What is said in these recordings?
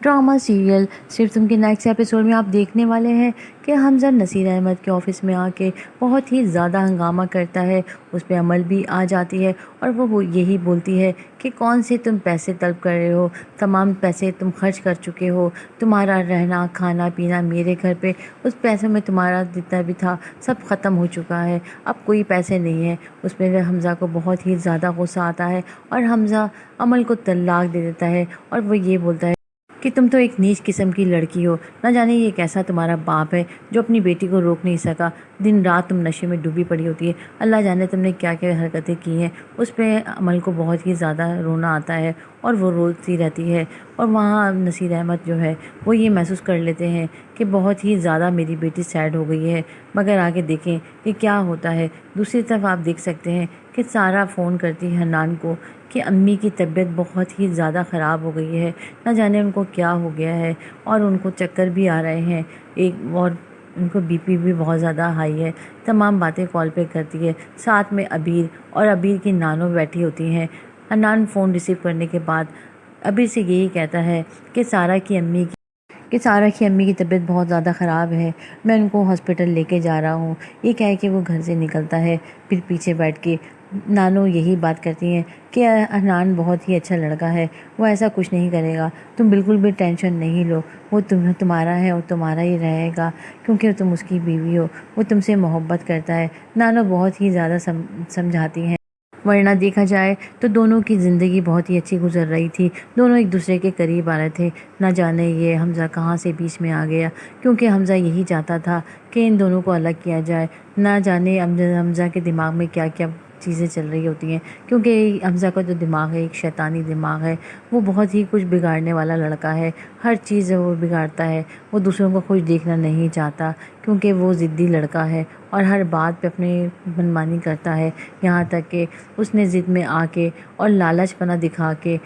Drama serial सिर्फ तुम के नेक्स्ट एपिसोड में आप देखने वाले हैं कि हमजा नसीर अहमद के ऑफिस में आके बहुत ही ज़्यादा हंगामा करता है। उस पर अमल भी आ जाती है और वो यही बोलती है कि कौन से तुम पैसे तलब कर रहे हो, तमाम पैसे तुम खर्च कर चुके हो, तुम्हारा रहना खाना पीना मेरे घर पे, उस पैसों में तुम्हारा जितना भी था सब ख़त्म हो चुका है, अब कोई पैसे नहीं है। उस पर हमज़ा को बहुत ही ज़्यादा गुस्सा आता है और हमज़ा अमल को तलाक दे देता है और वो ये बोलता है कि तुम तो एक नीच किस्म की लड़की हो, ना जाने ये कैसा तुम्हारा बाप है जो अपनी बेटी को रोक नहीं सका। दिन रात तुम नशे में डूबी पड़ी होती है, अल्लाह जाने तुमने क्या क्या हरकतें की हैं। उस पर अमल को बहुत ही ज़्यादा रोना आता है और वो रोती रहती है। और वहाँ नसीर अहमद जो है वो ये महसूस कर लेते हैं कि बहुत ही ज़्यादा मेरी बेटी सैड हो गई है, मगर आगे देखें कि क्या होता है। दूसरी तरफ आप देख सकते हैं कि सारा फ़ोन करती है हन्नान को कि अम्मी की तबीयत बहुत ही ज़्यादा ख़राब हो गई है, ना जाने उनको क्या हो गया है और उनको चक्कर भी आ रहे हैं एक, और उनको बीपी भी बहुत ज़्यादा हाई है। तमाम बातें कॉल पे करती है। साथ में अबीर और अबीर की नानो बैठी होती हैं। हन्नान फ़ोन रिसीव करने के बाद अबीर से यही कहता है कि सारा की अम्मी की तबीयत बहुत ज़्यादा ख़राब है, मैं उनको हॉस्पिटल लेके जा रहा हूँ। ये कह के वो घर से निकलता है। फिर पीछे बैठ के नानो यही बात करती हैं कि हन्नान बहुत ही अच्छा लड़का है, वो ऐसा कुछ नहीं करेगा, तुम बिल्कुल भी टेंशन नहीं लो, वो तुम्हारा है और तुम्हारा ही रहेगा क्योंकि तुम उसकी बीवी हो, वो तुमसे मोहब्बत करता है। नानो बहुत ही ज़्यादा समझाती हैं, वरना देखा जाए तो दोनों की ज़िंदगी बहुत ही अच्छी गुजर रही थी, दोनों एक दूसरे के करीब आ रहे थे। ना जाने ये हमज़ा कहाँ से बीच में आ गया, क्योंकि हमज़ा यही चाहता था कि इन दोनों को अलग किया जाए। ना जाने हमज़ा के दिमाग में क्या क्या चीज़ें चल रही होती हैं, क्योंकि हमज़ा का जो दिमाग है एक शैतानी दिमाग है, वो बहुत ही कुछ बिगाड़ने वाला लड़का है, हर चीज़ वो बिगाड़ता है। वो दूसरों को खुश देखना नहीं चाहता क्योंकि वो ज़िद्दी लड़का है और हर बात पे अपनी मनमानी करता है। यहाँ तक कि उसने ज़िद में आके और लालचपना दिखा के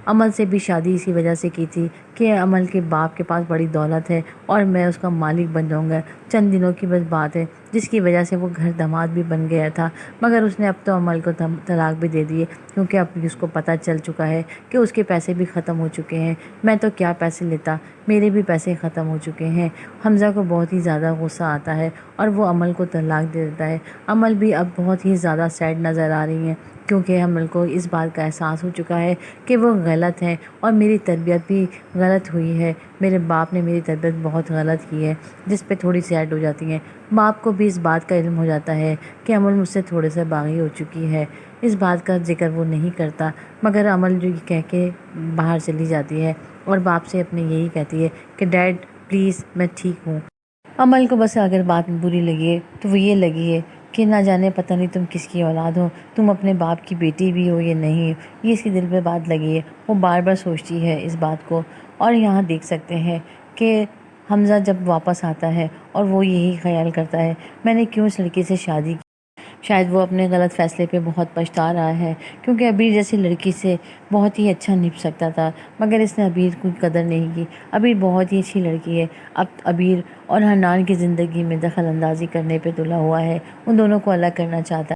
अमल से भी शादी इसी वजह से की थी कि अमल के बाप के पास बड़ी दौलत है और मैं उसका मालिक बन जाऊंगा। चंद दिनों की बस बात है जिसकी वजह से वो घर दामाद भी बन गया था, मगर उसने अब तो अमल को तलाक भी दे दिए क्योंकि अब उसको पता चल चुका है कि उसके पैसे भी ख़त्म हो चुके हैं। मैं तो क्या पैसे लेता, मेरे भी पैसे ख़त्म हो चुके हैं। हमज़ा को बहुत ही ज़्यादा गुस्सा आता है और वो अमल को तलाक दे देता है। अमल भी अब बहुत ही ज़्यादा सैड नज़र आ रही हैं क्योंकि अमल को इस बात का एहसास हो चुका है कि वो गलत है और मेरी तरबियत भी गलत हुई है, मेरे बाप ने मेरी तरबियत बहुत गलत की है, जिस पे थोड़ी सैड हो जाती हैं। बाप को भी इस बात का इल्म हो जाता है कि अमल मुझसे थोड़े से बागी हो चुकी है। इस बात का जिक्र वो नहीं करता, मगर अमल जो कह के बाहर चली जाती है और बाप से अपने यही कहती है कि डैड प्लीज़ मैं ठीक हूँ। अमल को बस अगर बात बुरी लगी है तो वो ये लगी है कि ना जाने पता नहीं तुम किसकी औलाद हो, तुम अपने बाप की बेटी भी हो या नहीं हो, ये इसके दिल पे बात लगी है। वो बार बार सोचती है इस बात को। और यहाँ देख सकते हैं कि हमज़ा जब वापस आता है और वो यही ख्याल करता है मैंने क्यों इस लड़की से शादी की। शायद वो अपने गलत फ़ैसले पे बहुत पछता रहा है क्योंकि अबीर जैसी लड़की से बहुत ही अच्छा निभ सकता था, मगर इसने अबीर की कदर नहीं की। अबीर बहुत ही अच्छी लड़की है। अब अबीर और हन्नान की ज़िंदगी में दखल अंदाज़ी करने पे तुला हुआ है, उन दोनों को अलग करना चाहता है।